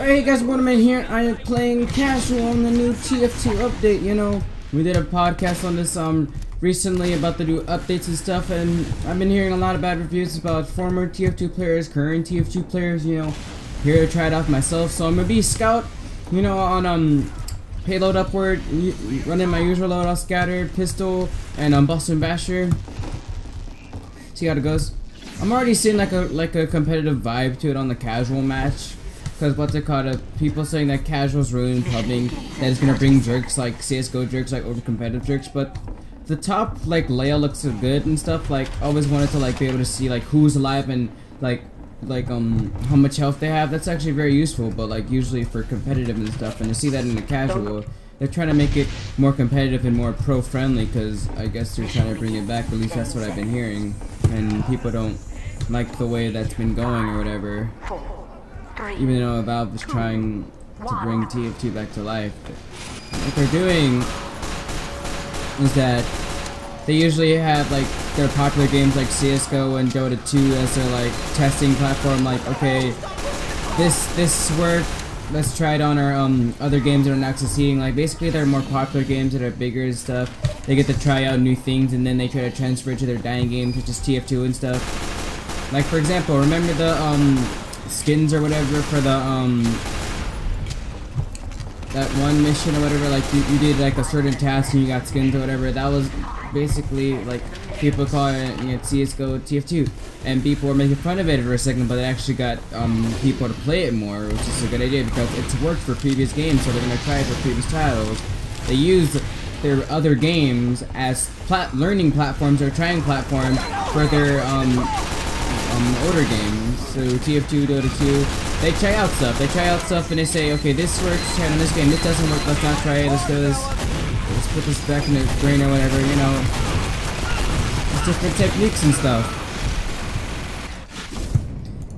Hey guys, Mortalmen here. I am playing casual on the new TF2 update. You know, we did a podcast on this recently about the new updates and stuff, and I've been hearing a lot of bad reviews about former TF2 players, current TF2 players. You know, here to try it out myself. So I'm gonna be scout. You know, on payload upward, running my usual loadout, scatter, pistol, and buster and basher. See how it goes. I'm already seeing like a competitive vibe to it on the casual match. Because what's it called? People saying that casual's ruining pubbing, that it's gonna bring jerks like CSGO jerks, like over competitive jerks. But the top like layout looks so good and stuff. Like always wanted to like be able to see like who's alive and like how much health they have. That's actually very useful. But like usually for competitive and stuff, and to see that in the casual, they're trying to make it more competitive and more pro friendly. Because I guess they're trying to bring it back. At least that's what I've been hearing. And people don't like the way that's been going or whatever. Even though Valve is trying to bring TF2 back to life. What they're doing is that they usually have like their popular games like CSGO and Dota 2 as their like testing platform. Like, okay, this worked, let's try it on our other games that are not succeeding. Like basically they're more popular games that are bigger and stuff. They get to try out new things and then they try to transfer it to their dying games, which is TF2 and stuff. Like for example, remember the skins or whatever for the that one mission or whatever, like you did like a certain task and you got skins or whatever. That was basically like people call it, you know, CSGO TF2, and people were making fun of it for a second, but it actually got people to play it more, which is a good idea because it's worked for previous games, so they're gonna try it for previous titles. They used their other games as learning platforms or trying platforms for their older games. So TF2, Dota 2, they try out stuff. They try out stuff and they say, okay, this works, try it on this game. This doesn't work. Let's not try it. Let's do this. Let's put this back in the brain or whatever. You know, it's different techniques and stuff.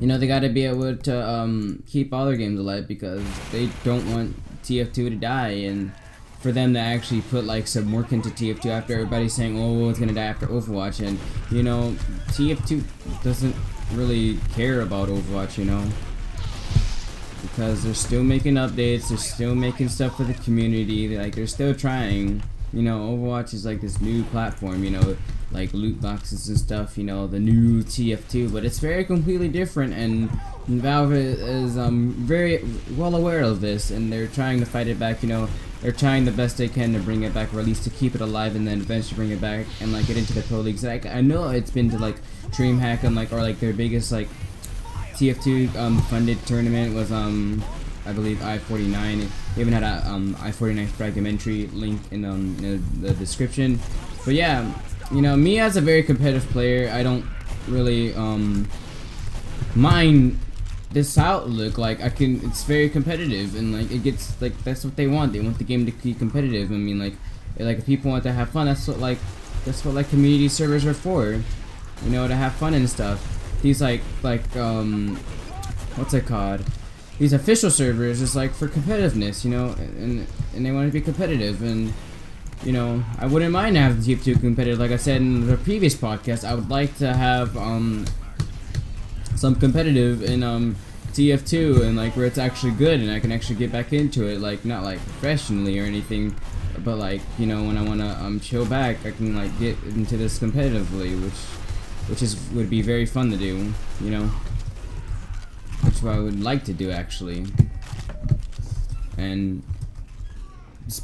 You know, they got to be able to keep all their games alive because they don't want TF2 to die, and for them to actually put like some work into TF2 after everybody's saying, oh, it's gonna die after Overwatch. And you know, TF2 doesn't really care about Overwatch, you know, because they're still making updates, they're still making stuff for the community, like they're still trying. You know, Overwatch is like this new platform, you know, like loot boxes and stuff, you know, the new TF2, but it's very completely different, and Valve is very well aware of this, and they're trying to fight it back. You know, they're trying the best they can to bring it back, or at least to keep it alive, and then eventually bring it back and like get into the pro leagues. Like I know it's been to like DreamHack and like, or like their biggest like TF2 funded tournament was I believe I-49. They even had a I-49 fragmentary link in the description. But yeah, you know, me as a very competitive player, I don't really mind this outlook. Like it's very competitive, and like it gets like, that's what they want. They want the game to be competitive. I mean, like if people want to have fun, that's what community servers are for. You know, to have fun and stuff. These what's it called? These official servers is like for competitiveness, you know, and they want to be competitive. And you know, I wouldn't mind having TF2 competitive. Like I said in the previous podcast, I would like to have some competitive in TF2, and like where it's actually good and I can actually get back into it, like not like professionally or anything, but like, you know, when I want to chill back, I can like get into this competitively, which would be very fun to do, you know, which I would like to do actually. And this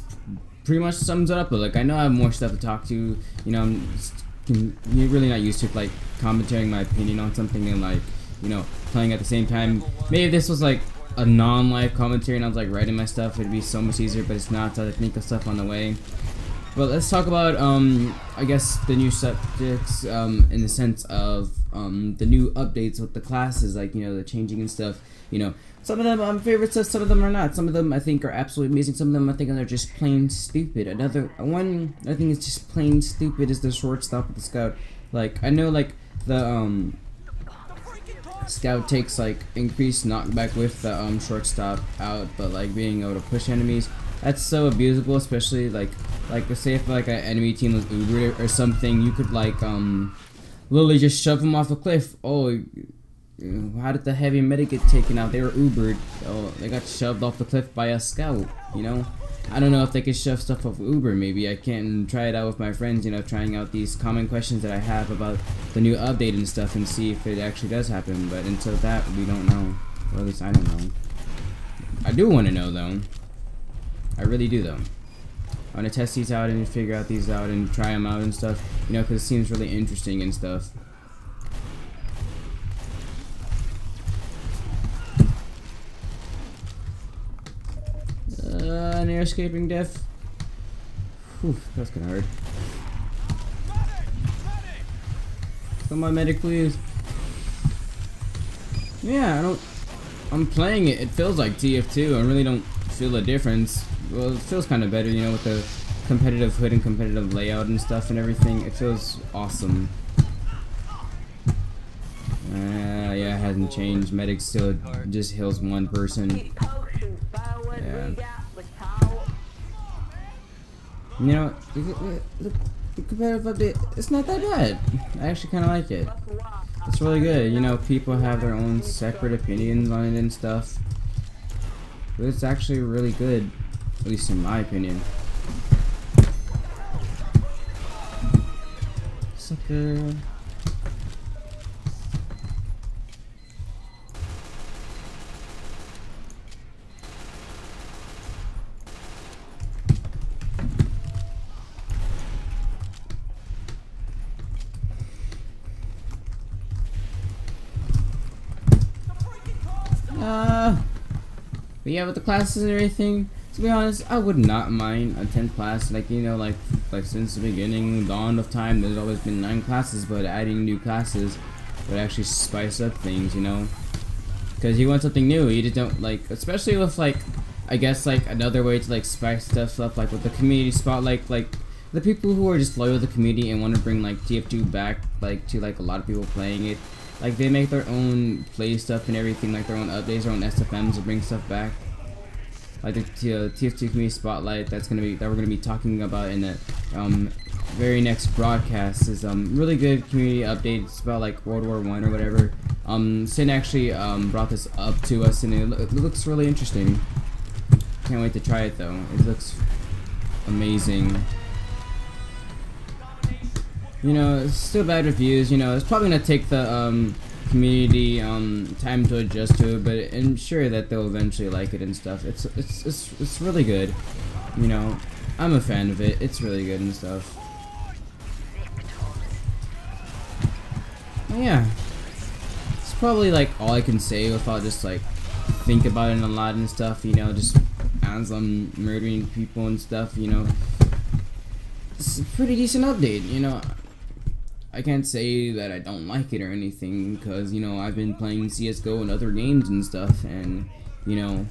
pretty much sums it up. But like, I know I have more stuff to talk to, you know, you're really not used to like commentating my opinion on something and like, you know, playing at the same time. Maybe if this was like a non-live commentary and I was like writing my stuff, it'd be so much easier, but it's not. So I think of stuff on the way. But let's talk about I guess the new subjects in the sense of the new updates with the classes, like, you know, the changing and stuff. You know, some of them favorite stuff, some of them are not. Some of them I think are absolutely amazing. Some of them I think are just plain stupid. One I think is just plain stupid is the short stop with the scout. Like I know like the scout takes like increased knockback with the short stop out, but like being able to push enemies, that's so abusable, especially like say if like an enemy team was Uber or something, you could like literally just shove them off a cliff. Oh, how did the heavy medic get taken out? They were Ubered. Oh, they got shoved off the cliff by a scout, you know? I don't know if they could shove stuff off Uber. Maybe I can try it out with my friends, you know, trying out these common questions that I have about the new update and stuff and see if it actually does happen. But until that, we don't know. Or at least I don't know. I do want to know, though. I really do, though. I want to test these out and figure out these out and try them out and stuff, you know, because it seems really interesting and stuff. An air escaping death. Whew, that's kinda hard. Come on, medic, please. Yeah, I'm playing it. It feels like TF2. I really don't feel a difference. Well, it feels kind of better, you know, with the competitive hood and competitive layout and stuff and everything. It feels awesome. Yeah, it hasn't changed. Medic still just heals one person. Yeah. You know, the competitive update, it's not that bad. I actually kind of like it. It's really good. You know, people have their own separate opinions on it and stuff. But it's actually really good, at least in my opinion. Sucker. But yeah, with the classes and everything, to be honest, I would not mind a 10th class. Like, you know, like since the beginning, dawn of time, there's always been 9 classes, but adding new classes would actually spice up things, you know? Because you want something new, you just don't, like, especially with, like, I guess, like, another way to, like, spice stuff up, like, with the community spotlight, like, the people who are just loyal to the community and want to bring, like, TF2 back, like, to, like, a lot of people playing it. Like, they make their own play stuff and everything, like their own updates, their own SFMs to bring stuff back. Like the TF2 Community Spotlight that we're gonna be talking about in the very next broadcast is really good community update. It's about like World War I or whatever. Sin actually brought this up to us and it looks really interesting. Can't wait to try it though. It looks amazing. You know, it's still bad reviews, you know, it's probably gonna take the community time to adjust to it, but I'm sure that they'll eventually like it and stuff. It's really good. You know, I'm a fan of it. It's really good and stuff. But yeah. It's probably like all I can say without just like think about it a lot and stuff, you know, just as I'm murdering people and stuff, you know. It's a pretty decent update, you know. I can't say that I don't like it or anything because, you know, I've been playing CSGO and other games and stuff, and, you know,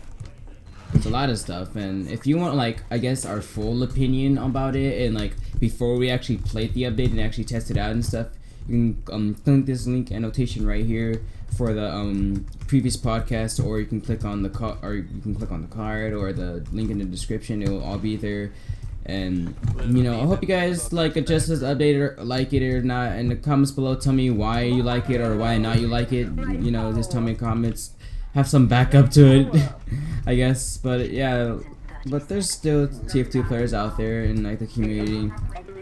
it's a lot of stuff. And if you want, like, I guess our full opinion about it and, like, before we actually played the update and actually test it out and stuff, you can click this link annotation right here for the previous podcast, or you can click on the card or the link in the description. It will all be there. And, you know, I hope you guys like adjust this update or like it or not. In the comments below, tell me why you like it or why not you like it. You know, just tell me in comments. Have some backup to it, I guess. But yeah, but there's still TF2 players out there in like the community.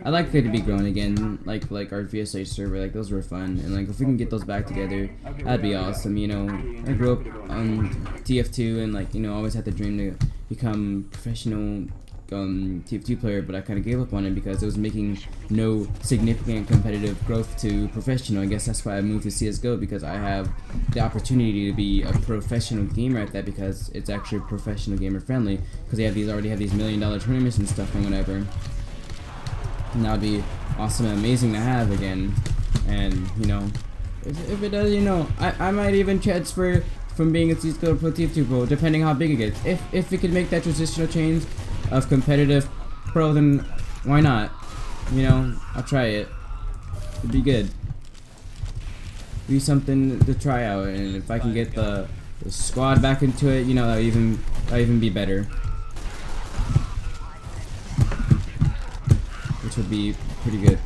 I like it to be growing again, like our VSH server. Like those were fun, and like if we can get those back together, that'd be awesome. You know, I grew up on TF2 and like, you know, always had the dream to become professional TF2 player, but I kind of gave up on it because it was making no significant competitive growth to professional. I guess that's why I moved to CSGO, because I have the opportunity to be a professional gamer at that, because it's actually professional gamer friendly, because they have already have these $1 million tournaments and stuff and whatever. And that would be awesome and amazing to have again. And, you know, if it does, you know, I might even transfer from being a CSGO pro TF2 pro, depending how big it gets. If it could make that transitional change of competitive pro, then why not? You know, I'll try it. It'd be good. Be something to try out, and if I can get the squad back into it, you know, that'll even be better. Which would be pretty good.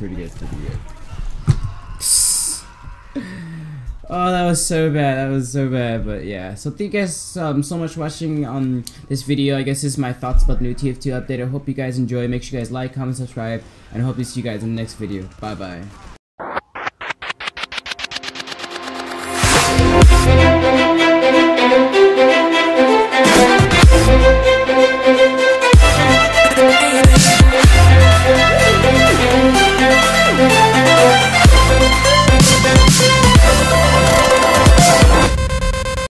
Oh, that was so bad. That was so bad. But yeah. So thank you guys so much for watching this video. I guess this is my thoughts about the new TF2 update. I hope you guys enjoy. Make sure you guys like, comment, subscribe, and I hope to see you guys in the next video. Bye bye.